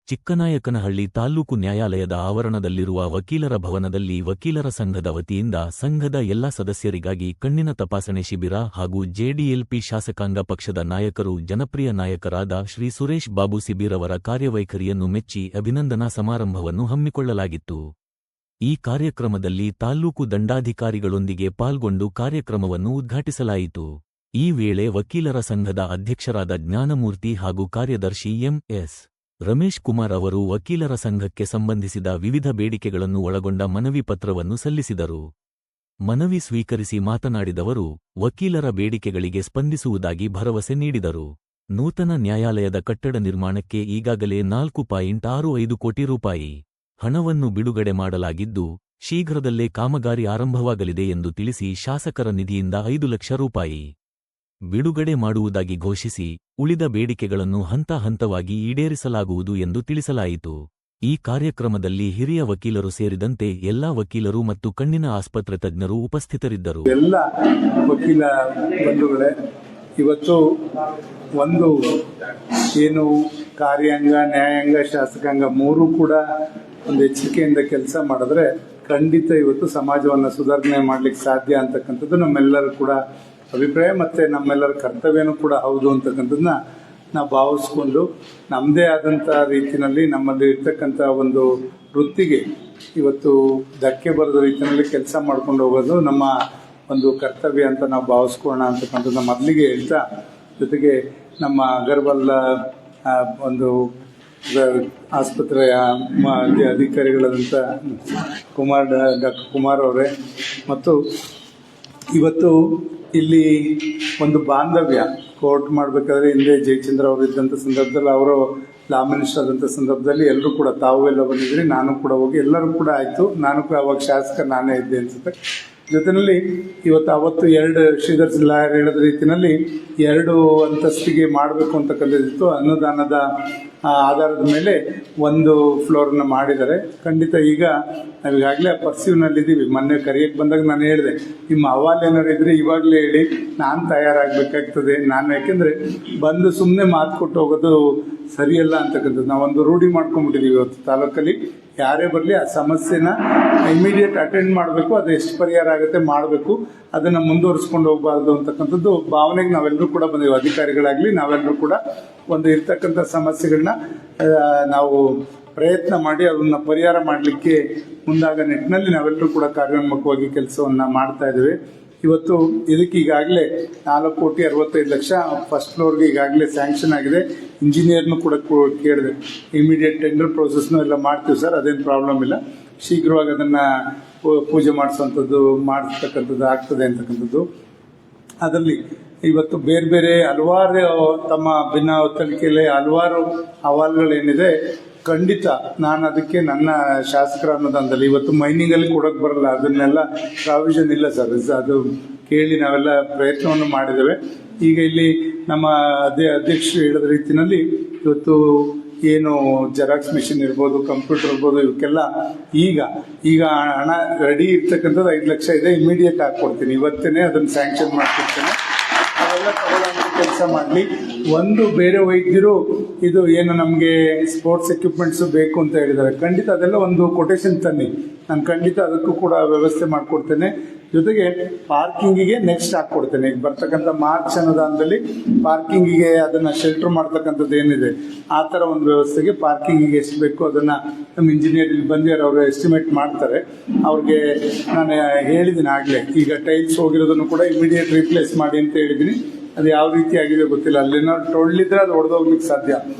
ಚಿಕ್ಕನಾಯಕನಹಳ್ಳಿ ತಾಲ್ಲೂಕು ನ್ಯಾಯಾಲಯದ ಆವರಣದಲ್ಲಿರುವ ವಕೀಲರ ಭವನದಲ್ಲಿ ವಕೀಲರ ಸಂಘದ ವತಿಯಿಂದ ಸಂಘದ ಎಲ್ಲ ಸದಸ್ಯರಿಗಾಗಿ ಕಣ್ಣಿನ ತಪಾಸಣೆ ಶಿಬಿರ ಹಾಗೂ ಜೆಡಿಎಲ್ಪಿ ಶಾಸಕಾಂಗ ಪಕ್ಷದ ನಾಯಕರು ಜನಪ್ರಿಯ ನಾಯಕರಾದ ಶ್ರೀ ಸುರೇಶ್ ಬಾಬು ಸಿಬಿರವರ ಕಾರ್ಯವೈಖರಿಯನ್ನು ಮೆಚ್ಚಿ ಅಭಿನಂದನಾ ಸಮಾರಂಭವನ್ನು ಹಮ್ಮಿಕೊಳ್ಳಲಾಗಿತ್ತು. ಈ ಕಾರ್ಯಕ್ರಮದಲ್ಲಿ ತಾಲ್ಲೂಕು ದಂಡಾಧಿಕಾರಿಗಳೊಂದಿಗೆ ಪಾಲ್ಗೊಂಡು ಕಾರ್ಯಕ್ರಮವನ್ನು ಉದ್ಘಾಟಿಸಲಾಯಿತು. ಈ ವೇಳೆ ವಕೀಲರ ಸಂಘದ ಅಧ್ಯಕ್ಷರಾದ ಜ್ಞಾನಮೂರ್ತಿ ಹಾಗೂ ಕಾರ್ಯದರ್ಶಿ ಎಂ.ಎಸ್. ರಮೇಶ್ ಕುಮಾರ್ ಅವರು ವಕೀಲರ ಸಂಘಕ್ಕೆ ಸಂಬಂಧಿಸಿದ ವಿವಿಧ ಬೇಡಿಕೆಗಳನ್ನು ಒಳಗೊಂಡ ಮನವಿ ಪತ್ರವನ್ನು ಸಲ್ಲಿಸಿದರು. ಮನವಿ ಸ್ವೀಕರಿಸಿ ಮಾತನಾಡಿದವರು, ವಕೀಲರ ಬೇಡಿಕೆಗಳಿಗೆ ಸ್ಪಂದಿಸುವುದಾಗಿ ಭರವಸೆ ನೀಡಿದರು. ನೂತನ ನ್ಯಾಯಾಲಯದ ಕಟ್ಟಡ ನಿರ್ಮಾಣಕ್ಕೆ ಈಗಾಗಲೇ 4.65 ಕೋಟಿ ರೂಪಾಯಿ ಹಣವನ್ನು ಬಿಡುಗಡೆ ಮಾಡಲಾಗಿದ್ದು, ಶೀಘ್ರದಲ್ಲೇ ಕಾಮಗಾರಿ ಆರಂಭವಾಗಲಿದೆ ಎಂದು ತಿಳಿಸಿ ಶಾಸಕರ ನಿಧಿಯಿಂದ 5 ಲಕ್ಷ ರೂಪಾಯಿ ಬಿಡುಗಡೆ ಮಾಡುವುದಾಗಿ ಘೋಷಿಸಿ, ಉಳಿದ ಬೇಡಿಕೆಗಳನ್ನು ಹಂತ-ಹಂತವಾಗಿ ಈಡೇರಿಸಲಾಗುವುದು ಎಂದು ತಿಳಿಸಲಾಯಿತು. ಈ ಕಾರ್ಯಕ್ರಮದಲ್ಲಿ ಹಿರಿಯ ವಕೀಲರು ಸೇರಿದಂತೆ ಎಲ್ಲಾ ವಕೀಲರು ಮತ್ತು ಕಣ್ಣಿನ ಆಸ್ಪತ್ರೆ ತಜ್ಞರು ಉಪಸ್ಥಿತರಿದ್ದರು. ಎಲ್ಲ ವಕೀಲ ಬಂಧುಗಳೇ, ಇವತ್ತು ಒಂದು ಏನು ಕಾರ್ಯಾಂಗ, ನ್ಯಾಯಾಂಗ, ಶಾಸಕಾಂಗ ಮೂರೂ ಕೂಡ ಒಂದು ಎಚ್ಚರಿಕೆಯಿಂದ ಕೆಲಸ ಮಾಡಿದ್ರೆ ಖಂಡಿತ ಇವತ್ತು ಸಮಾಜವನ್ನು ಸುಧಾರಣೆ ಮಾಡಲಿಕ್ಕೆ ಸಾಧ್ಯ ಅಂತಕ್ಕಂಥದ್ದು ನಮ್ಮೆಲ್ಲರೂ ಕೂಡ ಅಭಿಪ್ರಾಯ, ಮತ್ತು ನಮ್ಮೆಲ್ಲರ ಕರ್ತವ್ಯನೂ ಕೂಡ ಹೌದು ಅಂತಕ್ಕಂಥದ್ದನ್ನ ನಾವು ಭಾವಿಸ್ಕೊಂಡು ನಮ್ಮದೇ ಆದಂಥ ರೀತಿಯಲ್ಲಿ ನಮ್ಮಲ್ಲಿ ಇರ್ತಕ್ಕಂಥ ಒಂದು ವೃತ್ತಿಗೆ ಇವತ್ತು ಧಕ್ಕೆ ಬರದ ರೀತಿಯಲ್ಲಿ ಕೆಲಸ ಮಾಡ್ಕೊಂಡು ಹೋಗೋದು ನಮ್ಮ ಒಂದು ಕರ್ತವ್ಯ ಅಂತ ನಾವು ಭಾವಿಸ್ಕೊಳ್ಳೋಣ ಅಂತಕ್ಕಂಥದ್ದು ಮೊದಲಿಗೆ ಹೇಳ್ತಾ, ಜೊತೆಗೆ ನಮ್ಮ ಅಗರ್ವಾಲ್ ಒಂದು ಆಸ್ಪತ್ರೆಯ ಅಧಿಕಾರಿಗಳಾದಂಥ ಡಾಕ್ಟರ್ ಕುಮಾರ್ ಅವರೇ, ಮತ್ತು ಇವತ್ತು ಇಲ್ಲಿ ಒಂದು ಬಾಂಧವ್ಯ ಕೋರ್ಟ್ ಮಾಡಬೇಕಾದ್ರೆ ಹಿಂದೆ ಜಯಚಂದ್ರ ಅವರು ಇದ್ದಂಥ ಸಂದರ್ಭದಲ್ಲಿ, ಅವರು ಲಾ ಮಿನಿಸ್ಟರ್ ಆದಂಥ ಸಂದರ್ಭದಲ್ಲಿ ಎಲ್ಲರೂ ಕೂಡ ತಾವು ಎಲ್ಲ ಬಂದಿದ್ರಿ, ನಾನು ಕೂಡ ಹೋಗಿ ಎಲ್ಲರೂ ಕೂಡ ಆಯಿತು. ನಾನು ಕೂಡ ಅವಾಗ ಶಾಸಕ ನಾನೇ ಇದ್ದೆ ಅನಿಸುತ್ತೆ. ಜೊತೆಯಲ್ಲಿ ಇವತ್ತು ಅವತ್ತು 2 ಶ್ರೀಧರ್ ಲಾಯರ್ ಹೇಳಿದ ರೀತಿಯಲ್ಲಿ 2 ಅಂತಸ್ತಿಗೆ ಮಾಡಬೇಕು ಅಂತಕ್ಕಂಥದ್ದಿತ್ತು. ಅನುದಾನದ ಆಧಾರದ ಮೇಲೆ 1 ಫ್ಲೋರ್ನ ಮಾಡಿದ್ದಾರೆ. ಖಂಡಿತ ಈಗ ನಾವೀಗಾಗಲೇ ಪರ್ಸ್ಯೂನಲ್ಲಿದ್ದೀವಿ. ಮೊನ್ನೆ ಕರೆಯಕ್ಕೆ ಬಂದಾಗ ನಾನು ಹೇಳಿದೆ, ನಿಮ್ಮ ಅಹವಾಲು ಏನಾರು ಇದ್ರೆ ಇವಾಗಲೇ ಹೇಳಿ, ನಾನು ತಯಾರಾಗಬೇಕಾಗ್ತದೆ. ನಾನು ಯಾಕೆಂದರೆ ಬಂದು ಸುಮ್ಮನೆ ಮಾತು ಕೊಟ್ಟು ಹೋಗೋದು ಸರಿಯಲ್ಲ ಅಂತಕ್ಕಂಥದ್ದು ನಾವೊಂದು ರೂಢಿ ಮಾಡ್ಕೊಂಡ್ಬಿಟ್ಟಿದ್ದೀವಿ. ಇವತ್ತು ತಾಲೂಕಲ್ಲಿ ಯಾರೇ ಬರಲಿ ಆ ಸಮಸ್ಯೆನ ಇಮಿಡಿಯೇಟ್ ಅಟೆಂಡ್ ಮಾಡಬೇಕು, ಅದು ಎಷ್ಟು ಪರಿಹಾರ ಆಗುತ್ತೆ ಮಾಡಬೇಕು, ಅದನ್ನು ಮುಂದುವರಿಸ್ಕೊಂಡು ಹೋಗಬಾರ್ದು ಅಂತಕ್ಕಂಥದ್ದು ಭಾವನೆಗೆ ನಾವೆಲ್ಲರೂ ಕೂಡ ಬಂದೀವಿ. ಅಧಿಕಾರಿಗಳಾಗಲಿ ನಾವೆಲ್ಲರೂ ಕೂಡ ಒಂದು ಇರ್ತಕ್ಕಂಥ ಸಮಸ್ಯೆಗಳನ್ನ ನಾವು ಪ್ರಯತ್ನ ಮಾಡಿ ಅದನ್ನು ಪರಿಹಾರ ಮಾಡಲಿಕ್ಕೆ ಮುಂದಾಗ ನಿಟ್ಟಿನಲ್ಲಿ ನಾವೆಲ್ಲರೂ ಕೂಡ ಕಾರ್ಯೋನ್ಮುಖವಾಗಿ ಕೆಲಸವನ್ನು ಮಾಡ್ತಾ ಇದ್ದೇವೆ. ಇವತ್ತು ಇದಕ್ಕೆ ಈಗಾಗಲೇ 4,65,00,000 ಫಸ್ಟ್ ಫ್ಲೋರ್ಗೆ ಈಗಾಗಲೇ ಸ್ಯಾಂಕ್ಷನ್ ಆಗಿದೆ. ಇಂಜಿನಿಯರ್ನು ಕೂಡ ಕೇಳಿದೆ, ಇಮಿಡಿಯೇಟ್ ಟೆಂಡರ್ ಪ್ರೋಸೆಸ್ನು ಎಲ್ಲ ಮಾಡ್ತೀವಿ ಸರ್, ಅದೇನು ಪ್ರಾಬ್ಲಮ್ ಇಲ್ಲ, ಶೀಘ್ರವಾಗಿ ಅದನ್ನು ಪೂಜೆ ಮಾಡಿಸೋಂಥದ್ದು ಮಾಡಿಸ್ತಕ್ಕಂಥದ್ದು ಆಗ್ತದೆ ಅಂತಕ್ಕಂಥದ್ದು. ಅದರಲ್ಲಿ ಇವತ್ತು ಬೇರೆ ಬೇರೆ ಹಲವಾರು ತಮ್ಮ ಭಿನ್ನ ಒತ್ತಳಿಕೆಯಲ್ಲಿ ಹಲವಾರು ಅಹವಾಲುಗಳೇನಿದೆ, ಖಂಡಿತ ನಾನು ಅದಕ್ಕೆ ನನ್ನ ಶಾಸಕರ ಅನುದಾನದಲ್ಲಿ ಇವತ್ತು ಮೈನಿಂಗಲ್ಲಿ ಕೊಡೋಕ್ಕೆ ಬರಲ್ಲ, ಅದನ್ನೆಲ್ಲ ಪ್ರಾವಿಷನ್ ಇಲ್ಲ ಸರ್, ಅದು ಕೇಳಿ ನಾವೆಲ್ಲ ಪ್ರಯತ್ನವನ್ನು ಮಾಡಿದ್ದೇವೆ. ಈಗ ಇಲ್ಲಿ ನಮ್ಮ ಅಧ್ಯಕ್ಷರು ಹೇಳಿದ ರೀತಿಯಲ್ಲಿ ಇವತ್ತು ಏನು ಜೆರಾಕ್ಸ್ ಮಿಷಿನ್ ಇರ್ಬೋದು, ಕಂಪ್ಯೂಟರ್ ಇರ್ಬೋದು, ಇವಕ್ಕೆಲ್ಲ ಈಗ ಹಣ ರೆಡಿ ಇರ್ತಕ್ಕಂಥದ್ದು 5 ಲಕ್ಷ ಇದೆ, ಇಮಿಡಿಯೇಟ್ ಹಾಕ್ಕೊಡ್ತೀನಿ, ಇವತ್ತೇ ಅದನ್ನು ಸ್ಯಾಂಕ್ಷನ್ ಮಾಡ್ಕೊಡ್ತೇನೆ. ಅವೆಲ್ಲ ತಗೊಳ್ಳೋಂಥ ಕೆಲಸ ಮಾಡಲಿ. ಒಂದು ಬೇರೆ ವೈದ್ಯರು ಇದು ಏನು ನಮಗೆ ಸ್ಪೋರ್ಟ್ಸ್ ಎಕ್ವಿಪ್ಮೆಂಟ್ಸು ಬೇಕು ಅಂತ ಹೇಳಿದ್ದಾರೆ, ಖಂಡಿತ ಅದೆಲ್ಲ ಒಂದು ಕೊಟೇಶನ್ ತನ್ನಿ, ನಾನು ಖಂಡಿತ ಅದಕ್ಕೂ ಕೂಡ ವ್ಯವಸ್ಥೆ ಮಾಡಿಕೊಡ್ತೇನೆ. ಜೊತೆಗೆ ಪಾರ್ಕಿಂಗಿಗೆ ನೆಕ್ಸ್ಟ್ ಹಾಕ್ಕೊಡ್ತೇನೆ. ಈಗ ಬರ್ತಕ್ಕಂಥ ಮಾರ್ಚ್ ಅನುದಾನದಲ್ಲಿ ಪಾರ್ಕಿಂಗಿಗೆ ಅದನ್ನು ಶೆಲ್ಟರ್ ಮಾಡ್ತಕ್ಕಂಥದ್ದು ಏನಿದೆ ಆ ಥರ ಒಂದು ವ್ಯವಸ್ಥೆಗೆ ಪಾರ್ಕಿಂಗಿಗೆ ಎಷ್ಟು ಬೇಕು ಅದನ್ನು ನಮ್ಮ ಇಂಜಿನಿಯರ್ ಇಲ್ಲಿ ಬಂದಿದ್ದಾರೆ, ಅವರು ಎಸ್ಟಿಮೇಟ್ ಮಾಡ್ತಾರೆ. ಅವ್ರಿಗೆ ನಾನು ಹೇಳಿದ್ದೀನಿ ಆಗಲೇ, ಈಗ ಟೈಲ್ಸ್ ಹೋಗಿರೋದನ್ನು ಕೂಡ ಇಮಿಡಿಯೇಟ್ ರೀಪ್ಲೇಸ್ ಮಾಡಿ ಅಂತ ಹೇಳಿದ್ದೀನಿ. ಅದು ಯಾವ ರೀತಿ ಆಗಿದೆ ಗೊತ್ತಿಲ್ಲ, ಅಲ್ಲೇನಾದ್ರು ಟೊಳ್ಳಿದ್ರೆ ಅದು ಹೊಡೆದೋಗ್ಲಿಕ್ಕೆ ಸಾಧ್ಯ,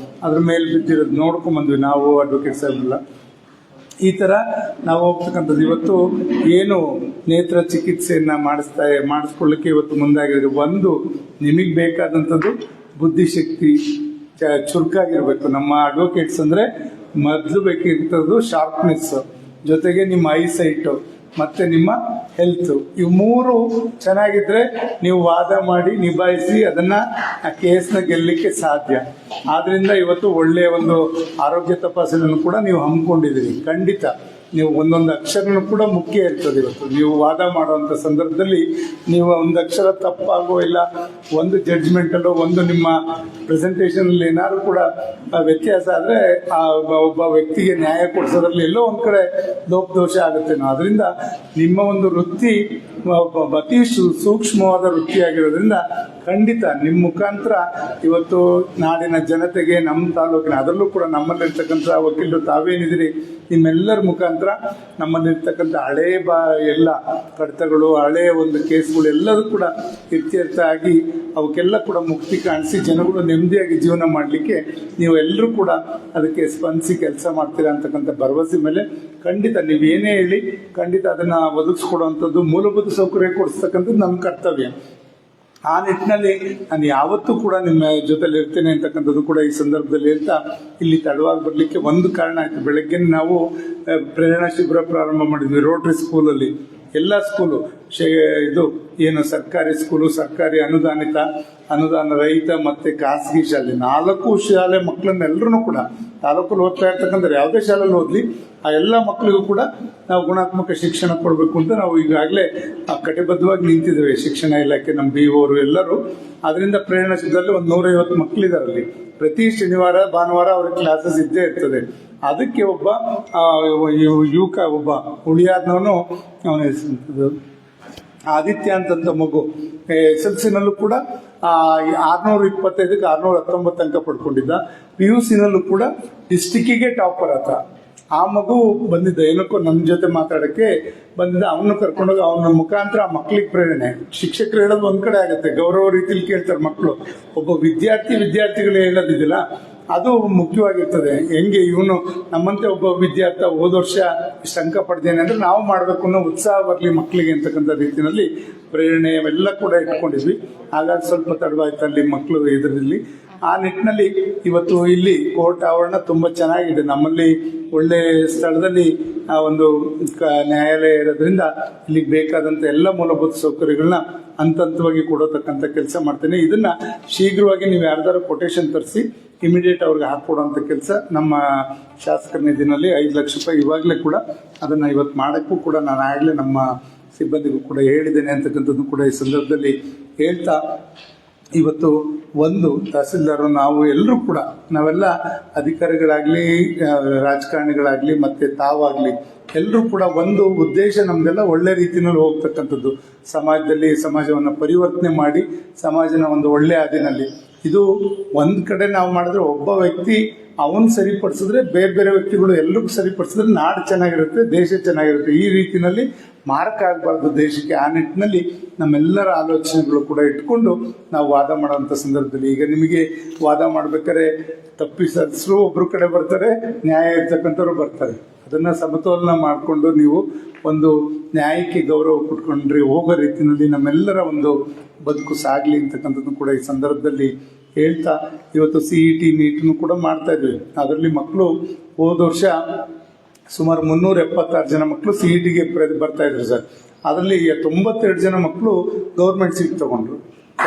ಅದ್ರ ಮೇಲೆ ಬಿದ್ದಿರೋದು ನೋಡ್ಕೊಂಬಂದ್ವಿ ನಾವು ಅಡ್ವೊಕೇಟ್ ಸಾಹೇಬ್ರೆಲ್ಲ. ಈ ಥರ ನಾವು ಹೋಗ್ತಕ್ಕಂಥದ್ದು. ಇವತ್ತು ಏನು ನೇತ್ರ ಚಿಕಿತ್ಸೆಯನ್ನು ಮಾಡಿಸ್ಕೊಳ್ಳಿಕ್ಕೆ ಇವತ್ತು ಮುಂದಾಗಿದ್ರೆ, ಒಂದು ನಿಮಗೆ ಬೇಕಾದಂಥದ್ದು ಬುದ್ಧಿಶಕ್ತಿ ಚುರುಕಾಗಿರ್ಬೇಕು. ನಮ್ಮ ಅಡ್ವೊಕೇಟ್ಸ್ ಅಂದರೆ ಮೊದಲು ಬೇಕಿರ್ತದ್ದು ಶಾರ್ಪ್ನೆಸ್, ಜೊತೆಗೆ ನಿಮ್ಮ ಐಸೈಟು ಮತ್ತು ನಿಮ್ಮ ಹೆಲ್ತ್, ಇವು 3 ಚೆನ್ನಾಗಿದ್ರೆ ನೀವು ವಾದ ಮಾಡಿ ನಿಭಾಯಿಸಿ ಅದನ್ನು ಕೇಸ್ನ ಗೆಲ್ಲಲಿಕ್ಕೆ ಸಾಧ್ಯ. ಆದ್ದರಿಂದ ಇವತ್ತು ಒಳ್ಳೆಯ ಒಂದು ಆರೋಗ್ಯ ತಪಾಸಣೆಯನ್ನು ಕೂಡ ನೀವು ಹಮ್ಮಿಕೊಂಡಿದ್ದೀರಿ. ಖಂಡಿತ ನೀವು ಒಂದೊಂದು ಅಕ್ಷರನೂ ಕೂಡ ಮುಖ್ಯ ಇರ್ತದೆ. ಇವತ್ತು ನೀವು ವಾದ ಮಾಡುವಂಥ ಸಂದರ್ಭದಲ್ಲಿ ನೀವು ಒಂದು ಅಕ್ಷರ ತಪ್ಪಾಗೋ ಇಲ್ಲ ಒಂದು ಜಡ್ಜ್ಮೆಂಟಲ್ಲೋ ಒಂದು ನಿಮ್ಮ ಪ್ರೆಸೆಂಟೇಷನಲ್ಲಿ ಏನಾದ್ರು ಕೂಡ ವ್ಯತ್ಯಾಸ ಆದರೆ ಒಬ್ಬ ವ್ಯಕ್ತಿಗೆ ನ್ಯಾಯ ಕೊಡಿಸೋದ್ರಲ್ಲಿ ಎಲ್ಲೋ ಒಂದು ಕಡೆ ಲೋಪದೋಷ ಆಗುತ್ತೇನೋ. ಅದರಿಂದ ನಿಮ್ಮ ಒಂದು ವೃತ್ತಿ ಅತಿ ಸೂಕ್ಷ್ಮವಾದ ವೃತ್ತಿಯಾಗಿರೋದ್ರಿಂದ ಖಂಡಿತ ನಿಮ್ಮ ಮುಖಾಂತರ ಇವತ್ತು ನಾಡಿನ ಜನತೆಗೆ, ನಮ್ಮ ತಾಲೂಕಿನ, ಅದರಲ್ಲೂ ಕೂಡ ನಮ್ಮಲ್ಲಿರ್ತಕ್ಕಂಥ ವಕೀಲರು ತಾವೇನಿದ್ದೀರಿ, ನಿಮ್ಮೆಲ್ಲರ ಮುಖಾಂತರ ನಮ್ಮಲ್ಲಿರ್ತಕ್ಕಂಥ ಹಳೇ ಎಲ್ಲ ಕಡತಗಳು, ಹಳೆಯ ಒಂದು ಕೇಸ್ಗಳು ಎಲ್ಲದೂ ಕೂಡ ಇತ್ಯರ್ಥ ಆಗಿ ಅವಕ್ಕೆಲ್ಲ ಕೂಡ ಮುಕ್ತಿ ಕಾಣಿಸಿ ಜನಗಳು ನೆಮ್ಮದಿಯಾಗಿ ಜೀವನ ಮಾಡಲಿಕ್ಕೆ ನೀವು ಎಲ್ಲರೂ ಕೂಡ ಅದಕ್ಕೆ ಸ್ಪಂದಿಸಿ ಕೆಲಸ ಮಾಡ್ತೀರಾ ಅಂತಕ್ಕಂಥ ಭರವಸೆ ಮೇಲೆ ಖಂಡಿತ ನೀವು ಏನೇ ಹೇಳಿ ಖಂಡಿತ ಅದನ್ನು ಒದಗಿಸ್ಕೊಡುವಂಥದ್ದು, ಮೂಲಭೂತ ಸೌಕರ್ಯ ಕೊಡಿಸ್ತಕ್ಕಂಥದ್ದು ನಮ್ಮ ಕರ್ತವ್ಯ. ಆ ನಿಟ್ಟಿನಲ್ಲಿ ನಾನು ಯಾವತ್ತೂ ಕೂಡ ನಿಮ್ಮ ಜೊತೆಲಿ ಇರ್ತೇನೆ ಅಂತಕ್ಕಂಥದ್ದು ಕೂಡ ಈ ಸಂದರ್ಭದಲ್ಲಿ ಹೇಳ್ತಾ, ಇಲ್ಲಿ ತಡವಾಗಿ ಬರಲಿಕ್ಕೆ ಒಂದು ಕಾರಣ ಆಯಿತು. ಬೆಳಗ್ಗೆ ನಾವು ಪ್ರೇರಣಾ ಶಿಬಿರ ಪ್ರಾರಂಭ ಮಾಡಿದ್ವಿ ರೋಟರಿ ಸ್ಕೂಲಲ್ಲಿ. ಎಲ್ಲ ಸ್ಕೂಲು ಇದು ಏನು ಸರ್ಕಾರಿ ಸ್ಕೂಲು, ಸರ್ಕಾರಿ ಅನುದಾನ ರಹಿತ ಮತ್ತು ಖಾಸಗಿ ಶಾಲೆ, 4 ಶಾಲೆ ಮಕ್ಕಳನ್ನೆಲ್ಲರೂ ಕೂಡ ತಾಲೂಕಲ್ಲಿ ಓದ್ತಾ ಇರ್ತಕ್ಕಂಥ ಯಾವುದೇ ಶಾಲೆಯಲ್ಲಿ ಓದಲಿ ಆ ಎಲ್ಲ ಮಕ್ಕಳಿಗೂ ಕೂಡ ನಾವು ಗುಣಾತ್ಮಕ ಶಿಕ್ಷಣ ಕೊಡಬೇಕು ಅಂತ ನಾವು ಈಗಾಗಲೇ ಕಟಿಬದ್ಧವಾಗಿ ನಿಂತಿದ್ದೇವೆ. ಶಿಕ್ಷಣ ಇಲಾಖೆ, ನಮ್ಮ BO ಎಲ್ಲರೂ. ಅದರಿಂದ ಪ್ರೇರಣಾ ಶಿಬಿರದಲ್ಲಿ ಒಂದು 150 ಮಕ್ಕಳಿದಾರಲ್ಲಿ. ಪ್ರತಿ ಶನಿವಾರ ಭಾನುವಾರ ಅವ್ರ ಕ್ಲಾಸಸ್ ಇದ್ದೇ ಇರ್ತದೆ. ಅದಕ್ಕೆ ಒಬ್ಬ ಯುವಕ, ಒಬ್ಬ ಉಳಿಯಾದವನು, ಅವನ ಆದಿತ್ಯ ಅಂತಂತ ಮಗು SLC-ನಲ್ಲೂ ಕೂಡ 625ಕ್ಕೆ 619 ಅಂಕ ಪಡ್ಕೊಂಡಿದ್ದ. PUC-ನಲ್ಲೂ ಕೂಡ ಡಿಸ್ಟಿಕ್ಕಿಗೆ ಟಾಪರ್ ಆತ. ಆ ಮಗು ಬಂದಿದ್ದ, ಏನಕ್ಕೋ ನನ್ನ ಜೊತೆ ಮಾತಾಡೋಕ್ಕೆ ಬಂದಿದ್ದ. ಅವನು ಕರ್ಕೊಂಡೋಗಿ ಅವನ ಮುಖಾಂತರ ಆ ಮಕ್ಕಳಿಗೆ ಪ್ರೇರಣೆ. ಶಿಕ್ಷಕರು ಹೇಳೋದು ಒಂದ್ ಕಡೆ ಆಗುತ್ತೆ, ಗೌರವ ರೀತಿಯಲ್ಲಿ ಕೇಳ್ತಾರೆ ಮಕ್ಕಳು. ಒಬ್ಬ ವಿದ್ಯಾರ್ಥಿಗಳು ಹೇಳೋದಿದಿಲ್ಲ, ಅದು ಮುಖ್ಯವಾಗಿರ್ತದೆ. ಹೆಂಗೆ ಇವನು ನಮ್ಮಂತೆ ಒಬ್ಬ ವಿದ್ಯಾರ್ಥಿ ಹೋದ ವರ್ಷ ಇಷ್ಟು ಅಂಕ ಪಡೆದೇನೆ ಅಂದ್ರೆ ನಾವು ಮಾಡಬೇಕು ಅನ್ನೋ ಉತ್ಸಾಹ ಬರಲಿ ಮಕ್ಕಳಿಗೆ ಅಂತಕ್ಕಂಥ ರೀತಿಯಲ್ಲಿ ಪ್ರೇರಣೆ ಅವೆಲ್ಲ ಕೂಡ ಇಟ್ಕೊಂಡಿದ್ವಿ. ಹಾಗಾಗಿ ಸ್ವಲ್ಪ ತಡವಾಯ್ತು ಅಲ್ಲಿ ಮಕ್ಕಳು ಇದರಲ್ಲಿ. ಆ ನಿಟ್ಟಿನಲ್ಲಿ ಇವತ್ತು ಇಲ್ಲಿ ಕೋರ್ಟ್ ಆವರಣ ತುಂಬಾ ಚೆನ್ನಾಗಿದೆ. ನಮ್ಮಲ್ಲಿ ಒಳ್ಳೆ ಸ್ಥಳದಲ್ಲಿ ಆ ಒಂದು ನ್ಯಾಯಾಲಯ ಇರೋದ್ರಿಂದ ಇಲ್ಲಿಗೆ ಬೇಕಾದಂಥ ಎಲ್ಲ ಮೂಲಭೂತ ಸೌಕರ್ಯಗಳನ್ನ ಹಂತವಾಗಿ ಕೊಡತಕ್ಕಂಥ ಕೆಲಸ ಮಾಡ್ತೇನೆ. ಇದನ್ನ ಶೀಘ್ರವಾಗಿ ನೀವು ಯಾರ್ದಾರು ಕೊಟೇಶನ್ ತರಿಸಿ ಇಮಿಡಿಯೇಟ್ ಅವ್ರಿಗೆ ಹಾಕೊಡುವಂಥ ಕೆಲಸ ನಮ್ಮ ಶಾಸಕರ ನಿಧಿನಲ್ಲಿ 5 ಲಕ್ಷ ರೂಪಾಯಿ ಇವಾಗಲೇ ಕೂಡ ಅದನ್ನ ಇವತ್ತು ಮಾಡೋಕ್ಕೂ ಕೂಡ ನಾನು ಆಗಲೇ ನಮ್ಮ ಸಿಬ್ಬಂದಿಗೂ ಕೂಡ ಹೇಳಿದ್ದೇನೆ ಅಂತಕ್ಕಂಥದ್ದು ಕೂಡ ಈ ಸಂದರ್ಭದಲ್ಲಿ ಹೇಳ್ತಾ, ಇವತ್ತು ಒಂದು ತಹಸೀಲ್ದಾರ್ ನಾವು ಎಲ್ಲರೂ ಕೂಡ ನಾವೆಲ್ಲ ಅಧಿಕಾರಿಗಳಾಗ್ಲಿ, ರಾಜಕಾರಣಿಗಳಾಗ್ಲಿ, ಮತ್ತೆ ತಾವಾಗ್ಲಿ ಎಲ್ಲರೂ ಕೂಡ ಒಂದು ಉದ್ದೇಶ ನಮ್ದೆಲ್ಲ ಒಳ್ಳೆ ರೀತಿಯಲ್ಲಿ ಹೋಗ್ತಕ್ಕಂಥದ್ದು, ಸಮಾಜವನ್ನು ಪರಿವರ್ತನೆ ಮಾಡಿ ಸಮಾಜನ ಒಂದು ಒಳ್ಳೆ ಹಾದಿನಲ್ಲಿ. ಇದು ಒಂದ್ ಕಡೆ ನಾವು ಮಾಡಿದ್ರೆ ಒಬ್ಬ ವ್ಯಕ್ತಿ ಅವನ್ ಸರಿಪಡಿಸಿದ್ರೆ ಬೇರೆ ಬೇರೆ ವ್ಯಕ್ತಿಗಳು ಎಲ್ಲರಿಗೂ ಸರಿಪಡಿಸಿದ್ರೆ ನಾಡು ಚೆನ್ನಾಗಿರುತ್ತೆ, ದೇಶ ಚೆನ್ನಾಗಿರುತ್ತೆ. ಈ ರೀತಿಯಲ್ಲಿ ಮಾರಕ ಆಗಬಾರ್ದು ದೇಶಕ್ಕೆ. ಆ ನಿಟ್ಟಿನಲ್ಲಿ ನಮ್ಮೆಲ್ಲರ ಆಲೋಚನೆಗಳು ಕೂಡ ಇಟ್ಕೊಂಡು ನಾವು ವಾದ ಮಾಡುವಂಥ ಸಂದರ್ಭದಲ್ಲಿ, ಈಗ ನಿಮಗೆ ವಾದ ಮಾಡ್ಬೇಕಾದ್ರೆ ತಪ್ಪಿಸರು ಒಬ್ರು ಕಡೆ ಬರ್ತಾರೆ, ನ್ಯಾಯ ಇರ್ತಕ್ಕಂಥವ್ರು ಬರ್ತಾರೆ. ಅದನ್ನ ಸಮತೋಲನ ಮಾಡಿಕೊಂಡು ನೀವು ಒಂದು ನ್ಯಾಯಕ್ಕೆ ಗೌರವ ಕೊಟ್ಕೊಂಡ್ರಿ ಹೋಗೋ ರೀತಿಯಲ್ಲಿ ನಮ್ಮೆಲ್ಲರ ಒಂದು ಬದುಕು ಸಾಗಲಿ ಅಂತಕ್ಕಂಥದ್ದು ಕೂಡ ಈ ಸಂದರ್ಭದಲ್ಲಿ ಹೇಳ್ತಾ, ಇವತ್ತು CET ನೀಟನ್ನು ಕೂಡ ಮಾಡ್ತಾ ಇದ್ವಿ. ಅದರಲ್ಲಿ ಮಕ್ಕಳು ಹೋದ ವರ್ಷ ಸುಮಾರು 376 ಜನ ಮಕ್ಕಳು CET-ಗೆ ಬರ್ತಾ ಇದ್ರು ಸರ್. ಅದರಲ್ಲಿ 92 ಜನ ಮಕ್ಕಳು ಗೌರ್ಮೆಂಟ್ ಸೀಟ್ ತಗೊಂಡ್ರು,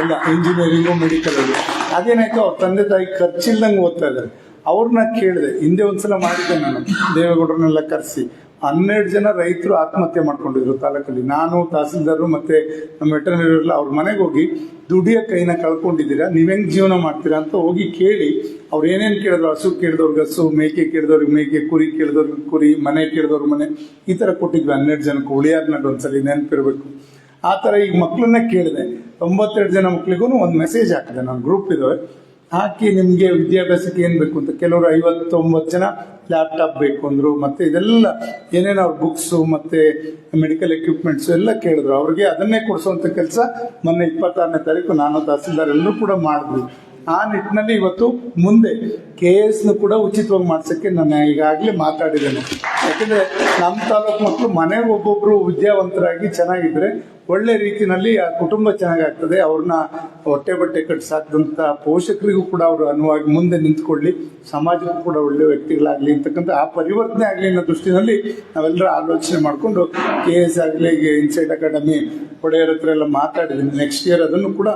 ಎಲ್ಲ ಇಂಜಿನಿಯರಿಂಗು, ಮೆಡಿಕಲ್. ಅದೇನಾಯ್ತು, ಅವ್ರ ತಂದೆ ತಾಯಿ ಖರ್ಚಿಲ್ದಂಗೆ ಓದ್ತಾ ಇದ್ದಾರೆ. ಅವ್ರನ್ನ ಕೇಳಿದೆ, ಹಿಂದೆ ಒಂದ್ಸಲ ಮಾಡಿದ್ದೆ ನಾನು, ದೇವೇಗೌಡರನ್ನೆಲ್ಲ ಕರೆಸಿ 12 ಜನ ರೈತರು ಆತ್ಮಹತ್ಯೆ ಮಾಡ್ಕೊಂಡಿದ್ರು ತಾಲೂಕಲ್ಲಿ. ನಾನು ತಹಸೀಲ್ದಾರು ಮತ್ತೆ ನಮ್ಮ ವೆಟರ್ನರಿ ಅವ್ರ ಮನೆಗೆ ಹೋಗಿ ದುಡಿಯೋ ಕೈನ ಕಳ್ಕೊಂಡಿದ್ದೀರಾ, ನೀವ್ ಹೆಂಗ್ ಜೀವನ ಮಾಡ್ತೀರಾ ಅಂತ ಹೋಗಿ ಕೇಳಿ, ಅವ್ರು ಏನೇನು ಕೇಳಿದ್ರು, ಹಸು ಕೇಳಿದವ್ರಿಗೆ ಹಸು, ಮೇಕೆ ಕೇಳಿದವ್ರಿಗೆ ಮೇಕೆ, ಕುರಿ ಕೇಳಿದವ್ರಿಗೆ ಕುರಿ, ಮನೆ ಕೇಳಿದವ್ರ ಮನೆ, ಈ ತರ ಕೊಟ್ಟಿದ್ವಿ 12 ಜನಕ್ಕೆ. ಉಳಿಯಾರ್ನಾಡು ಒಂದ್ಸಲಿ ನೆನಪಿರ್ಬೇಕು. ಆ ತರ ಈಗ ಮಕ್ಕಳನ್ನ ಕೇಳಿದೆ. 92 ಜನ ಮಕ್ಳಿಗೂ ಒಂದು ಮೆಸೇಜ್ ಹಾಕಿದೆ ನಾನು, ಗ್ರೂಪ್ ಇದಾವೆ, ಹಾಕಿ ನಿಮ್ಗೆ ವಿದ್ಯಾಭ್ಯಾಸಕ್ಕೆ ಏನ್ ಬೇಕು ಅಂತ. ಕೆಲವರು 59 ಜನ ಲ್ಯಾಪ್ಟಾಪ್ ಬೇಕು ಅಂದ್ರು, ಮತ್ತೆ ಇದೆಲ್ಲ ಏನೇನು ಅವ್ರ ಬುಕ್ಸ್ ಮತ್ತೆ ಮೆಡಿಕಲ್ ಎಕ್ವಿಪ್ಮೆಂಟ್ಸ್ ಎಲ್ಲ ಕೇಳಿದ್ರು. ಅವ್ರಿಗೆ ಅದನ್ನೇ ಕೊಡಿಸುವಂತ ಕೆಲಸ ಮೊನ್ನೆ 26ನೇ ತಾರೀಕು ನಾನು ತಹಸೀಲ್ದಾರ್ ಎಲ್ಲರೂ ಕೂಡ ಮಾಡಿದ್ವಿ. ಆ ನಿಟ್ಟಿನಲ್ಲಿ ಇವತ್ತು ಮುಂದೆ KS ಕೂಡ ಉಚಿತವಾಗಿ ಮಾಡ್ಸಕ್ಕೆ ನಾನು ಈಗಾಗಲೇ ಮಾತಾಡಿದ್ದೇನೆ. ಯಾಕಂದ್ರೆ ನಮ್ಮ ತಾಲೂಕು ಮಕ್ಕಳು ಮನೆಗೆ ಒಬ್ಬೊಬ್ರು ವಿದ್ಯಾವಂತರಾಗಿ ಚೆನ್ನಾಗಿದ್ರೆ ಒಳ್ಳೆ ರೀತಿಯಲ್ಲಿ ಆ ಕುಟುಂಬ ಚೆನ್ನಾಗಾಗ್ತದೆ. ಅವ್ರನ್ನ ಹೊಟ್ಟೆ ಬಟ್ಟೆ ಕಟ್ಟಿಸಾಕಂತ ಪೋಷಕರಿಗೂ ಕೂಡ ಅವರು ಅನುವಾಗಿ ಮುಂದೆ ನಿಂತ್ಕೊಳ್ಳಿ, ಸಮಾಜಕ್ಕೂ ಕೂಡ ಒಳ್ಳೆ ವ್ಯಕ್ತಿಗಳಾಗ್ಲಿ ಅಂತಕ್ಕಂಥ ಆ ಪರಿವರ್ತನೆ ಆಗಲಿ ಅನ್ನೋ ದೃಷ್ಟಿನಲ್ಲಿ ನಾವೆಲ್ಲರೂ ಆಲೋಚನೆ ಮಾಡಿಕೊಂಡು KS ಆಗಲಿ, ಇನ್ಸೈಟ್ ಅಕಾಡೆಮಿ ಒಡೆಯರ ಹತ್ರ ಎಲ್ಲ ಮಾತಾಡಿದ್ದೀನಿ. ನೆಕ್ಸ್ಟ್ ಇಯರ್ ಅದನ್ನು ಕೂಡ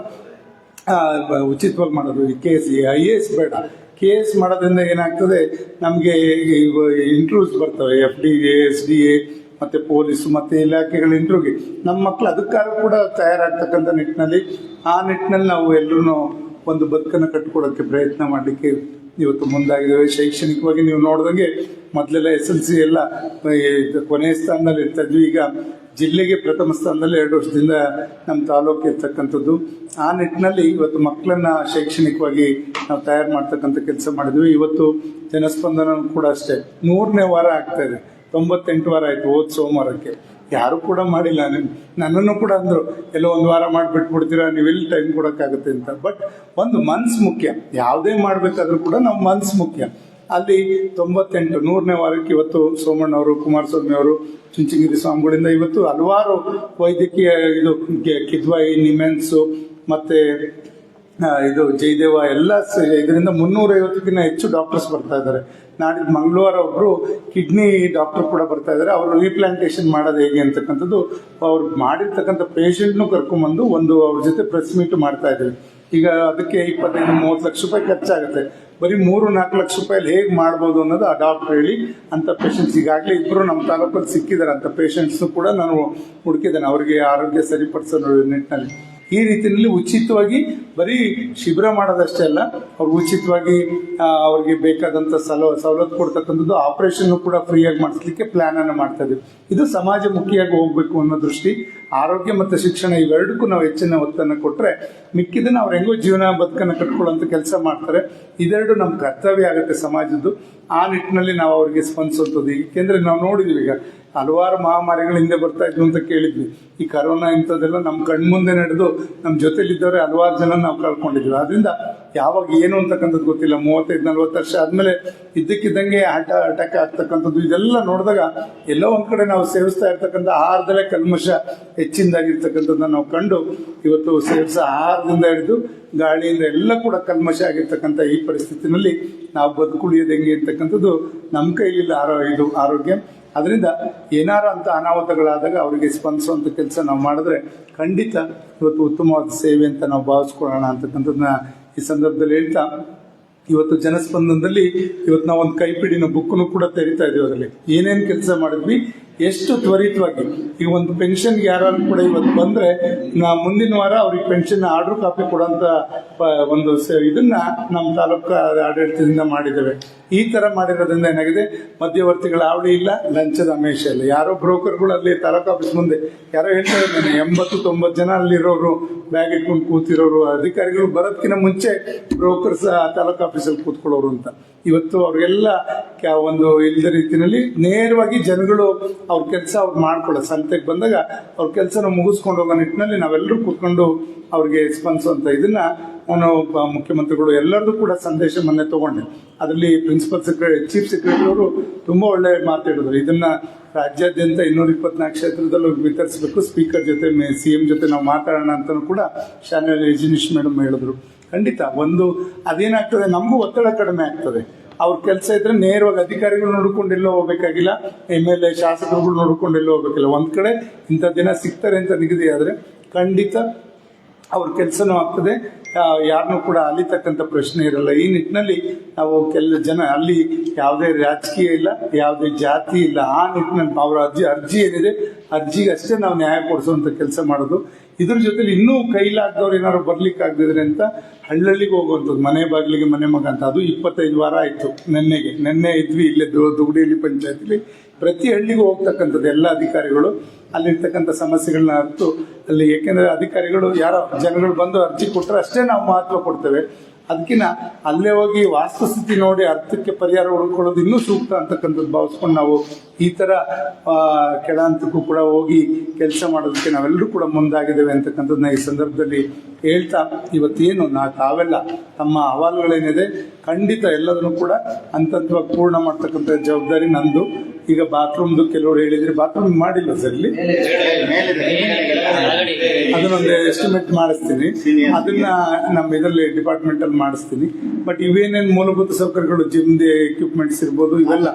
ಉಚಿತವಾಗಿ ಮಾಡೋದು. KS IAS ಬೇಡ, KS ಮಾಡೋದ್ರಿಂದ ಏನಾಗ್ತದೆ, ನಮಗೆ ಇಂಟರ್ವ್ಯೂಸ್ ಬರ್ತವೆ, FDA, SDA ಮತ್ತೆ ಪೊಲೀಸ್ ಮತ್ತೆ ಇಲಾಖೆಗಳ ಇಂಟರ್ವ್ಯೂಗೆ. ನಮ್ಮ ಮಕ್ಕಳು ಅದಕ್ಕಾದ್ರೂ ಕೂಡ ತಯಾರಾಗ್ತಕ್ಕಂಥ ನಿಟ್ಟಿನಲ್ಲಿ ನಾವು ಎಲ್ಲರೂ ಒಂದು ಬದುಕನ್ನು ಕಟ್ಕೊಡೋಕ್ಕೆ ಪ್ರಯತ್ನ ಮಾಡಲಿಕ್ಕೆ ಇವತ್ತು ಮುಂದಾಗಿದ್ದೇವೆ. ಶೈಕ್ಷಣಿಕವಾಗಿ ನೀವು ನೋಡಿದಂಗೆ ಮೊದಲೆಲ್ಲ SLC ಎಲ್ಲ ಕೊನೆಯ ಸ್ಥಾನದಲ್ಲಿ ಇರ್ತಾ ಇದ್ವಿ. ಈಗ ಜಿಲ್ಲೆಗೆ ಪ್ರಥಮ ಸ್ಥಾನದಲ್ಲಿ 2 ವರ್ಷದಿಂದ ನಮ್ಮ ತಾಲೂಕು ಇರ್ತಕ್ಕಂಥದ್ದು. ಆ ನಿಟ್ಟಿನಲ್ಲಿ ಇವತ್ತು ಮಕ್ಕಳನ್ನ ಶೈಕ್ಷಣಿಕವಾಗಿ ನಾವು ತಯಾರು ಮಾಡ್ತಕ್ಕಂಥ ಕೆಲಸ ಮಾಡಿದ್ವಿ. ಇವತ್ತು ಜನಸ್ಪಂದನ ಕೂಡ ಅಷ್ಟೇ 100ನೇ ವಾರ ಆಗ್ತಾ ಇದೆ. 98 ವಾರ ಆಯ್ತು ಹೋದ ಸೋಮವಾರಕ್ಕೆ. ಯಾರು ಕೂಡ ಮಾಡಿಲ್ಲ. ನನ್ನನ್ನು ಕೂಡ ಅಂದ್ರು, ಎಲ್ಲೋ 1 ವಾರ ಮಾಡಿಬಿಟ್ಬಿಡ್ತೀರಾ, ನೀವೆಲ್ಲಿ ಟೈಮ್ ಕೊಡೋಕ್ಕಾಗುತ್ತೆ ಅಂತ. ಬಟ್ ಒಂದು ಮನ್ಸು ಮುಖ್ಯ. ಯಾವುದೇ ಮಾಡಬೇಕಾದ್ರೂ ಕೂಡ ನಾವು ಮನ್ಸು ಮುಖ್ಯ. ಅಲ್ಲಿ 98 100ನೇ ವಾರಕ್ಕೆ ಇವತ್ತು ಸೋಮಣ್ಣವರು, ಕುಮಾರಸ್ವಾಮಿ ಅವರು, ಚುಂಚನಗಿರಿ ಸ್ವಾಮಿಗಳಿಂದ ಇವತ್ತು ಹಲವಾರು ವೈದ್ಯಕೀಯ ಕಿದ್ವಾಯಿ, ನಿಮೆನ್ಸು ಮತ್ತೆ ಜಯದೇವ ಎಲ್ಲ ಇದರಿಂದ 350ಕ್ಕಿಂತ ಹೆಚ್ಚು ಡಾಕ್ಟರ್ಸ್ ಬರ್ತಾ ಇದ್ದಾರೆ. ನಾಡಿದ್ದು ಮಂಗಳವಾರ ಒಬ್ರು ಕಿಡ್ನಿ ಡಾಕ್ಟರ್ ಕೂಡ ಬರ್ತಾ ಇದ್ದಾರೆ. ಅವರು ರೀಪ್ಲಾಂಟೇಶನ್ ಮಾಡೋದು ಹೇಗೆ ಅಂತಕ್ಕಂಥದ್ದು ಅವ್ರು ಮಾಡಿರ್ತಕ್ಕಂಥ ಪೇಷಂಟ್ನು ಕರ್ಕೊಂಡ್ಬಂದು ಅವ್ರ ಜೊತೆ ಪ್ರೆಸ್ ಮೀಟ್ ಮಾಡ್ತಾ ಇದ್ದೀವಿ. ಈಗ ಅದಕ್ಕೆ 25-30 ಲಕ್ಷ ರೂಪಾಯಿ ಖರ್ಚಾಗುತ್ತೆ. ಬರೀ 3-4 ಲಕ್ಷ ರೂಪಾಯಲ್ಲಿ ಹೇಗೆ ಮಾಡ್ಬೋದು ಅನ್ನೋದು ಆ ಡಾಕ್ಟರ್ ಹೇಳಿ ಅಂತ ಪೇಷಂಟ್ಸ್ ಈಗಾಗಲೇ 2 ನಮ್ಮ ತಾಲೂಕಲ್ಲಿ ಸಿಕ್ಕಿದ್ದಾರೆ. ಅಂತ ಪೇಷಂಟ್ಸ್ ಕೂಡ ನಾನು ಹುಡುಕಿದ್ದೇನೆ, ಅವರಿಗೆ ಆರೋಗ್ಯ ಸರಿಪಡಿಸೋ ನಿಟ್ಟಿನಲ್ಲಿ. ಈ ರೀತಿಯಲ್ಲಿ ಉಚಿತವಾಗಿ ಬರೀ ಶಿಬಿರ ಮಾಡೋದಷ್ಟೇ ಅಲ್ಲ, ಅವ್ರು ಉಚಿತವಾಗಿ ಅವ್ರಿಗೆ ಬೇಕಾದಂಥ ಸವಲತ್ತು ಕೊಡ್ತಕ್ಕಂಥದ್ದು, ಆಪರೇಷನ್ ಕೂಡ ಫ್ರೀಯಾಗಿ ಮಾಡಿಸ್ಲಿಕ್ಕೆ ಪ್ಲಾನ್ ಅನ್ನು ಮಾಡ್ತಾ ಇದ್ದೀವಿ. ಇದು ಸಮಾಜಮುಖಿಯಾಗಿ ಹೋಗ್ಬೇಕು ಅನ್ನೋ ದೃಷ್ಟಿ. ಆರೋಗ್ಯ ಮತ್ತು ಶಿಕ್ಷಣ ಇವೆರಡಕ್ಕೂ ನಾವು ಹೆಚ್ಚಿನ ಒತ್ತನ್ನು ಕೊಟ್ಟರೆ ಮಿಕ್ಕಿದನ್ನು ಅವ್ರು ಹೆಂಗೋ ಜೀವನ ಬದುಕನ್ನು ಕಟ್ಕೊಳ್ಳೋಂಥ ಕೆಲಸ ಮಾಡ್ತಾರೆ. ಇದೆರಡು ನಮ್ಮ ಕರ್ತವ್ಯ ಆಗುತ್ತೆ ಸಮಾಜದ್ದು. ಆ ನಿಟ್ಟಿನಲ್ಲಿ ನಾವು ಅವರಿಗೆ ಸ್ಪಂದಿಸುವಂಥದ್ದು. ಏಕೆಂದರೆ ನಾವು ನೋಡಿದ್ವಿ, ಈಗ ಹಲವಾರು ಮಹಾಮಾರಿಗಳ ಹಿಂದೆ ಬರ್ತಾ ಇದ್ವು ಅಂತ ಕೇಳಿದ್ವಿ. ಈ ಕರೋನಾ ಇಂಥದ್ದೆಲ್ಲ ನಮ್ಮ ಕಣ್ಮುಂದೆ ನಡೆದು ನಮ್ಮ ಜೊತೆಲಿದ್ದವರೆ ಹಲವಾರು ಜನ ನಾವು ಕಳ್ಕೊಂಡಿದ್ವಿ. ಆದ್ರಿಂದ ಯಾವಾಗ ಏನು ಅಂತಕ್ಕಂಥದ್ದು ಗೊತ್ತಿಲ್ಲ. 35-40 ವರ್ಷ ಆದ್ಮೇಲೆ ಇದ್ದಕ್ಕಿದ್ದಂಗೆ ಅಟ್ಯಾಕ್ ಆಗ್ತಕ್ಕಂಥದ್ದು ಇದೆಲ್ಲ ನೋಡಿದಾಗ ಎಲ್ಲೋ ಒಂದ್ ಕಡೆ ನಾವು ಸೇವಿಸ್ತಾ ಇರ್ತಕ್ಕಂಥ ಆಹಾರದಲ್ಲೇ ಕಲ್ಮಶ ಹೆಚ್ಚಿನದಾಗಿರ್ತಕ್ಕಂಥದ್ದನ್ನ ನಾವು ಕಂಡು ಇವತ್ತು ಸೇವಿಸೋ ಆಹಾರದಿಂದ ಹಿಡಿದು ಗಾಳಿಯಿಂದ ಎಲ್ಲ ಕೂಡ ಕಲ್ಮಶ ಆಗಿರ್ತಕ್ಕಂಥ ಈ ಪರಿಸ್ಥಿತಿನಲ್ಲಿ ನಾವು ಬದುಕುಳಿಯೋದು ಹೆಂಗೆ ಅಂತಕ್ಕಂಥದ್ದು ನಮ್ಮ ಕೈಲಿಲ್ಲ. ಇದು ಆರೋಗ್ಯ. ಅದರಿಂದ ಏನಾರ ಅಂತ ಅನಾಹುತಗಳಾದಾಗ ಅವರಿಗೆ ಸ್ಪಂದಿಸುವಂಥ ಕೆಲಸ ನಾವು ಮಾಡಿದ್ರೆ ಖಂಡಿತ ಇವತ್ತು ಉತ್ತಮವಾದ ಸೇವೆ ಅಂತ ನಾವು ಭಾವಿಸ್ಕೊಳ್ಳೋಣ ಅಂತಕ್ಕಂಥದ್ದನ್ನ ಈ ಸಂದರ್ಭದಲ್ಲಿ ಹೇಳ್ತಾ, ಇವತ್ತು ಜನಸ್ಪಂದನದಲ್ಲಿ ಇವತ್ತು ನಾವು ಒಂದು ಕೈಪಿಡಿನ ಬುಕ್ನು ಕೂಡ ತೆರಿತಾ ಇದೀವಿ. ಅದರಲ್ಲಿ ಏನೇನು ಕೆಲಸ ಮಾಡಿದ್ವಿ, ಎಷ್ಟು ತ್ವರಿತವಾಗಿ. ಈಗ ಒಂದು ಪೆನ್ಷನ್ಗೆ ಯಾರು ಕೂಡ ಇವತ್ತು ಬಂದ್ರೆ ಮುಂದಿನ ವಾರ ಅವ್ರಿಗೆ ಪೆನ್ಷನ್ ಆರ್ಡರ್ ಕಾಪಿ ಕೊಡುವಂತ ಒಂದು ಇದನ್ನ ನಮ್ಮ ತಾಲೂಕು ಆಡಳಿತದಿಂದ ಮಾಡಿದ್ದೇವೆ. ಈ ತರ ಮಾಡಿರೋದ್ರಿಂದ ಏನಾಗಿದೆ, ಮಧ್ಯವರ್ತಿಗಳ ಹಾವಳಿ ಇಲ್ಲ, ಲಂಚದ ಅಮೇಶ ಇಲ್ಲ. ಯಾರೋ ಬ್ರೋಕರ್ಗಳು ಅಲ್ಲಿ ತಾಲೂಕು ಆಫೀಸ್ ಮುಂದೆ ಯಾರೋ ಹೇಳ್ತಾ ಇದ್ದಾರೆ, 80-90 ಜನ ಅಲ್ಲಿರೋರು ಬ್ಯಾಗ್ ಇಟ್ಕೊಂಡು ಕೂತಿರೋರು, ಅಧಿಕಾರಿಗಳು ಬರೋದಕ್ಕಿಂತ ಮುಂಚೆ ಬ್ರೋಕರ್ಸ್ ತಾಲೂಕು ಆಫೀಸಲ್ಲಿ ಕೂತ್ಕೊಳ್ಳೋರು ಅಂತ. ಇವತ್ತು ಅವ್ರಿಗೆಲ್ಲ ಒಂದು ಇಲ್ಲದ ರೀತಿಯಲ್ಲಿ ನೇರವಾಗಿ ಜನಗಳು ಅವ್ರ ಕೆಲಸ ಅವ್ರು ಮಾಡ್ಕೊಳ್ಳೋದು. ಸಂತೆಗೆ ಬಂದಾಗ ಅವ್ರ ಕೆಲಸನ ಮುಗಿಸ್ಕೊಂಡು ಹೋಗೋ ನಿಟ್ಟಿನಲ್ಲಿ ನಾವೆಲ್ಲರೂ ಕೂತ್ಕೊಂಡು ಅವ್ರಿಗೆ ಸ್ಪಂದಿಸುವಂತ ಇದನ್ನ ನಾನು ಮುಖ್ಯಮಂತ್ರಿಗಳು ಎಲ್ಲರದು ಕೂಡ ಸಂದೇಶ ಮೊನ್ನೆ ತಗೊಂಡೆ. ಅದರಲ್ಲಿ ಪ್ರಿನ್ಸಿಪಲ್ ಚೀಫ್ ಸೆಕ್ರೆಟರಿ ಅವರು ತುಂಬಾ ಒಳ್ಳೆ ಮಾತಾಡಿದ್ರು. ಇದನ್ನ ರಾಜ್ಯಾದ್ಯಂತ 224 ಕ್ಷೇತ್ರದಲ್ಲೂ ವಿತರಿಸಬೇಕು. ಸ್ಪೀಕರ್ ಜೊತೆ CM ಜೊತೆ ನಾವು ಮಾತಾಡೋಣ ಅಂತ ಕೂಡ ಶಾಲೆ ರಜನೀಶ್ ಮೇಡಮ್ ಹೇಳಿದ್ರು. ಖಂಡಿತ ಒಂದು ಅದೇನಾಗ್ತದೆ, ನಮಗೂ ಒತ್ತಡ ಕಡಿಮೆ ಆಗ್ತದೆ. ಅವ್ರ ಕೆಲಸ ಇದ್ರೆ ನೇರವಾಗಿ ಅಧಿಕಾರಿಗಳು ನೋಡ್ಕೊಂಡೆಲ್ಲೋ ಹೋಗ್ಬೇಕಾಗಿಲ್ಲ, MLA ಶಾಸಕರುಗಳು ನೋಡ್ಕೊಂಡೆಲ್ಲೋ ಹೋಗ್ಬೇಕಿಲ್ಲ. ಒಂದ್ ಕಡೆ ಇಂಥ ದಿನ ಸಿಗ್ತಾರೆ ಅಂತ ನಿಗದಿ ಆದ್ರೆ ಖಂಡಿತ ಅವ್ರ ಕೆಲಸನೂ ಆಗ್ತದೆ, ಯಾರನ್ನೂ ಕೂಡ ಅಲಿತಕ್ಕಂಥ ಪ್ರಶ್ನೆ ಇರಲ್ಲ. ಈ ನಿಟ್ಟಿನಲ್ಲಿ ನಾವು ಜನ ಅಲ್ಲಿ ಯಾವುದೇ ರಾಜಕೀಯ ಇಲ್ಲ, ಯಾವುದೇ ಜಾತಿ ಇಲ್ಲ. ಆ ನಿಟ್ಟಿನಲ್ಲಿ ಅವರ ಅರ್ಜಿ ಏನಿದೆ ಅರ್ಜಿಗೆ ಅಷ್ಟೇ ನಾವು ನ್ಯಾಯ ಕೊಡಿಸುವಂತ ಕೆಲಸ ಮಾಡೋದು. ಇದ್ರ ಜೊತೆಲಿ ಇನ್ನೂ ಕೈಲಾಗ್ದವ್ರು ಏನಾದ್ರು ಬರ್ಲಿಕ್ಕೆ ಆಗದಿದ್ರೆ ಅಂತ ಹಳ್ಳಿಗೆ ಹೋಗುವಂಥದ್ದು, ಮನೆ ಬಾಗಿಲಿಗೆ ಮನೆ ಮಗ ಅಂತ. ಅದು 25 ವಾರ ಆಯ್ತು. ನೆನ್ನೆ ಇದ್ವಿ ಇಲ್ಲೇ ದುಗುಡಿಯಲ್ಲಿ ಪಂಚಾಯತಿಲಿ. ಪ್ರತಿ ಹಳ್ಳಿಗೂ ಹೋಗ್ತಕ್ಕಂಥದ್ದು ಎಲ್ಲ ಅಧಿಕಾರಿಗಳು ಅಲ್ಲಿರ್ತಕ್ಕಂಥ ಸಮಸ್ಯೆಗಳನ್ನ ಅರ್ತು ಅಲ್ಲಿ, ಯಾಕೆಂದ್ರೆ ಅಧಿಕಾರಿಗಳು ಯಾರೋ ಜನಗಳು ಬಂದು ಅರ್ಜಿ ಕೊಟ್ಟರೆ ಅಷ್ಟೇ ನಾವು ಮಹತ್ವ ಕೊಡ್ತೇವೆ. ಅದಕ್ಕಿಂತ ಅಲ್ಲೇ ಹೋಗಿ ವಾಸ್ತುಸ್ಥಿತಿ ನೋಡಿ ಅರ್ಥಕ್ಕೆ ಪರಿಹಾರ ಹುಡುಕೊಳ್ಳೋದು ಇನ್ನೂ ಸೂಕ್ತ ಅಂತಕ್ಕಂಥದ್ದು ಭಾವಿಸ್ಕೊಂಡು ನಾವು ಈ ತರ ಕೆಳ ಹಂತಕ್ಕೂ ಕೂಡ ಹೋಗಿ ಕೆಲಸ ಮಾಡೋದಕ್ಕೆ ನಾವೆಲ್ಲರೂ ಕೂಡ ಮುಂದಾಗಿದ್ದೇವೆ ಅಂತಕ್ಕಂಥದ್ದನ್ನ ಈ ಸಂದರ್ಭದಲ್ಲಿ ಹೇಳ್ತಾ, ಇವತ್ತೇನು ತಾವೆಲ್ಲ ತಮ್ಮ ಅಹವಾಲುಗಳೇನಿದೆ ಖಂಡಿತ ಎಲ್ಲದನ್ನು ಕೂಡ ಹಂತವಾಗಿ ಪೂರ್ಣ ಮಾಡ್ತಕ್ಕಂಥ ಜವಾಬ್ದಾರಿ ನಂದು. ಈಗ ಬಾತ್ರೂಮ್ದು ಕೆಲವರು ಹೇಳಿದ್ರೆ ಬಾತ್ರೂಮ್ ಮಾಡಿಲ್ಲ ಸರ್ ಇಲ್ಲಿ, ಅದನ್ನೊಂದು ಎಸ್ಟಿಮೇಟ್ ಮಾಡಿಸ್ತೀನಿ, ಅದನ್ನ ನಮ್ಮ ಇದರಲ್ಲಿ ಡಿಪಾರ್ಟ್ಮೆಂಟ್ ಅಲ್ಲಿ ಮಾಡಿಸ್ತೀನಿ. ಬಟ್ ಇವೇನೇನು ಮೂಲಭೂತ ಸೌಕರ್ಯಗಳು, ಜಿಮ್ದೆ ಎಕ್ವಿಪ್ಮೆಂಟ್ಸ್ ಇರ್ಬೋದು, ಇವೆಲ್ಲ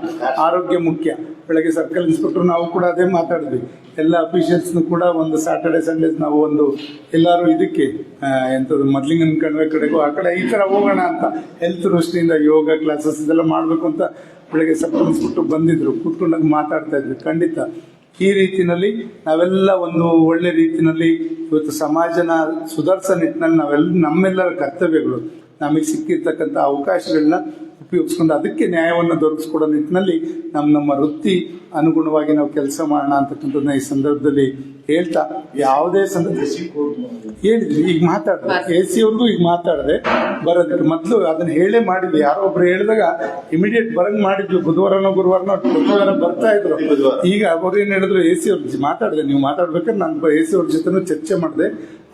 ಆರೋಗ್ಯ ಮುಖ್ಯ. ಬೆಳಗ್ಗೆ ಸರ್ಕಲ್ ಇನ್ಸ್ಪೆಕ್ಟರ್ ನಾವು ಕೂಡ ಅದೇ ಮಾತಾಡಿದ್ವಿ, ಎಲ್ಲ ಅಫಿಷಿಯಲ್ಸ್ನು ಕೂಡ ಒಂದು ಸ್ಯಾಟರ್ಡೆ ಸಂಡೇಸ್ ನಾವು ಒಂದು ಎಲ್ಲರೂ ಇದಕ್ಕೆ ಎಂಥದ್ದು ಮೊದ್ಲಿಂಗನ ಕಣಿವೆ ಕಡೆಗೂ ಆ ಕಡೆ ಈ ಥರ ಹೋಗೋಣ ಅಂತ ಹೆಲ್ತ್ ದೃಷ್ಟಿಯಿಂದ ಯೋಗ ಕ್ಲಾಸಸ್ ಇದೆಲ್ಲ ಮಾಡಬೇಕು ಅಂತ ಬೆಳಗ್ಗೆ ಸರ್ಕಲ್ ಇನ್ಸ್ಪೆಕ್ಟರ್ ಬಂದಿದ್ರು, ಕೂತ್ಕೊಂಡಾಗ ಮಾತಾಡ್ತಾ ಇದ್ವಿ. ಖಂಡಿತ ಈ ರೀತಿನಲ್ಲಿ ನಾವೆಲ್ಲ ಒಂದು ಒಳ್ಳೆ ರೀತಿನಲ್ಲಿ ಇವತ್ತು ಸಮಾಜನ ಸುಧಾರಿಸೋ ನಿಟ್ಟಿನಲ್ಲಿ ನಮ್ಮೆಲ್ಲರ ಕರ್ತವ್ಯಗಳು, ನಮಗೆ ಸಿಕ್ಕಿರ್ತಕ್ಕಂಥ ಅವಕಾಶಗಳನ್ನ ಉಪಯೋಗಿಸ್ಕೊಂಡು ಅದಕ್ಕೆ ನ್ಯಾಯವನ್ನು ದೊರಕಿಸ್ಕೊಡೋ ನಿಟ್ಟಿನಲ್ಲಿ ನಮ್ಮ ವೃತ್ತಿ ಅನುಗುಣವಾಗಿ ನಾವು ಕೆಲಸ ಮಾಡೋಣ ಅಂತಕ್ಕಂಥದ್ದನ್ನ ಈ ಸಂದರ್ಭದಲ್ಲಿ ಹೇಳ್ತಾ, ಯಾವುದೇ ಸಂದರ್ಭದಲ್ಲಿ ಹೇಳಿದ್ವಿ. ಈಗ ಮಾತಾಡಿದೆ AC ಅವ್ರಿಗೂ ಈಗ ಮಾತಾಡಿದೆ, ಬರೋದಕ್ಕೆ ಮೊದಲು ಅದನ್ನ ಹೇಳೇ ಮಾಡಿದ್ವಿ. ಯಾರೋ ಒಬ್ರು ಹೇಳಿದಾಗ ಇಮಿಡಿಯೇಟ್ ಬರಂಗ್ ಮಾಡಿದ್ವಿ. ಬುಧವಾರನೋ ಗುರುವಾರನೋ ಬುಧವಾರ ಬರ್ತಾ ಇದ್ರು. ಈಗ ಅವ್ರು ಏನ್ ಹೇಳಿದ್ರು, AC ಅವ್ರು ಮಾತಾಡಿದೆ, ನೀವು ಮಾತಾಡ್ಬೇಕಾದ್ರೆ ನಾನು AC ಅವ್ರ ಜೊತೆನೂ ಚರ್ಚೆ ಮಾಡಿದೆ.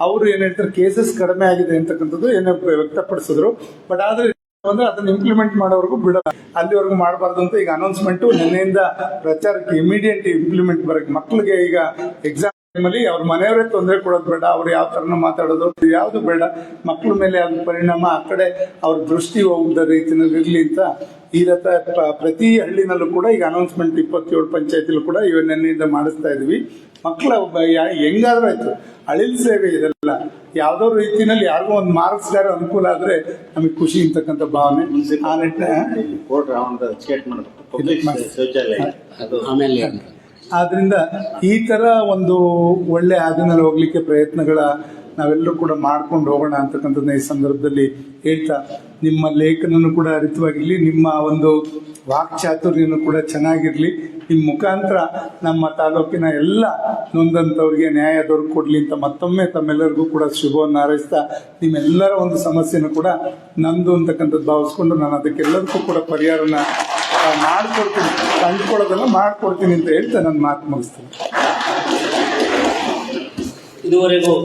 ಅವರು ಏನ್ ಹೇಳ್ತಾರೆ, ಕೇಸಸ್ ಕಡಿಮೆ ಆಗಿದೆ ಅಂತಕ್ಕಂಥದ್ದು ಏನೋ ವ್ಯಕ್ತಪಡಿಸಿದ್ರು. ಬಟ್ ಆದ್ರೆ ಅಂದ್ರೆ ಅದನ್ನ ಇಂಪ್ಲಿಮೆಂಟ್ ಮಾಡೋವರೆಗೂ ಬಿಡ, ಅಲ್ಲಿವರೆಗೂ ಮಾಡಬಾರ್ದು ಅಂತ ಈಗ ಅನೌನ್ಸ್ಮೆಂಟ್ ನಿನ್ನೆಯಿಂದ ಪ್ರಚಾರಕ್ಕೆ ಇಮಿಡಿಯೇಟ್ ಇಂಪ್ಲಿಮೆಂಟ್ ಬರಕ್ಕೆ. ಮಕ್ಕಳಿಗೆ ಈಗ ಎಕ್ಸಾಮ್ ಟೈಮಲ್ಲಿ ಅವ್ರ ಮನೆಯವರೇ ತೊಂದರೆ ಕೊಡೋದು ಬೇಡ, ಅವ್ರು ಯಾವ ತರನ ಮಾತಾಡೋದು ಯಾವ್ದು ಬೇಡ, ಮಕ್ಕಳ ಮೇಲೆ ಅದ್ರ ಪರಿಣಾಮ ಆ ಕಡೆ ಅವ್ರ ದೃಷ್ಟಿ ಹೋಗದ ರೀತಿಯಲ್ಲಿ ಇರ್ಲಿ ಅಂತ ಈ ರಥ ಪ್ರತಿ ಹಳ್ಳಿನಲ್ಲೂ ಕೂಡ ಈಗ ಅನೌನ್ಸ್ಮೆಂಟ್ 27 ಪಂಚಾಯತಿಲೂ ಕೂಡ ನಿನ್ನೆಯಿಂದ ಮಾಡಿಸ್ತಾ ಇದೀವಿ. ಮಕ್ಕಳ ಹೆಂಗಾದ್ರೂ ಆಯ್ತು, ಅಳಿಲ್ ಸೇವೆ ಇದೆಲ್ಲ ಯಾವ್ದೋ ರೀತಿನಲ್ಲಿ ಯಾರಿಗೂ ಒಂದು ಮಾರ್ಕ್ಸ್ಗಾರ ಅನುಕೂಲ ಆದ್ರೆ ನಮಗೆ ಖುಷಿ ಅಂತಕ್ಕಂಥ ಭಾವನೆ. ಆ ಆದ್ರಿಂದ ಈ ತರ ಒಂದು ಒಳ್ಳೆ ಹಾದಿನಲ್ಲಿ ಹೋಗ್ಲಿಕ್ಕೆ ಪ್ರಯತ್ನಗಳ ನಾವೆಲ್ಲರೂ ಕೂಡ ಮಾಡ್ಕೊಂಡು ಹೋಗೋಣ ಅಂತಕ್ಕಂಥದ್ದನ್ನ ಈ ಸಂದರ್ಭದಲ್ಲಿ ಹೇಳ್ತಾ, ನಿಮ್ಮ ಲೇಖನನು ಕೂಡ ಹರಿತವಾಗಿರ್ಲಿ, ನಿಮ್ಮ ಒಂದು ವಾಕ್ಚಾತುರ್ಯನು ಕೂಡ ಚೆನ್ನಾಗಿರ್ಲಿ, ನಿಮ್ಮ ಮುಖಾಂತರ ನಮ್ಮ ತಾಲೂಕಿನ ಎಲ್ಲ ನೊಂದಂತವ್ರಿಗೆ ನ್ಯಾಯ ದೊರಕೊಡ್ಲಿ ಅಂತ ಮತ್ತೊಮ್ಮೆ ತಮ್ಮೆಲ್ಲರಿಗೂ ಕೂಡ ಶುಭವನ್ನು ಹಾರೈಸ್ತಾ, ನಿಮ್ಮೆಲ್ಲರ ಒಂದು ಸಮಸ್ಯೆನೂ ಕೂಡ ನಂದು ಅಂತಕ್ಕಂಥದ್ದು ಭಾವಿಸ್ಕೊಂಡು ನಾನು ಅದಕ್ಕೆಲ್ಲದಕ್ಕೂ ಕೂಡ ಪರಿಹಾರನ ಮಾಡ್ಕೊಡ್ತೀನಿ, ಕಂಡುಕೊಳ್ಳೋದೆಲ್ಲ ಮಾಡ್ಕೊಡ್ತೀನಿ ಅಂತ ಹೇಳ್ತಾ ನನ್ನ ಮಾತು ಮುಗಿಸ್ತೀನಿ. ಇದುವರೆಗೂ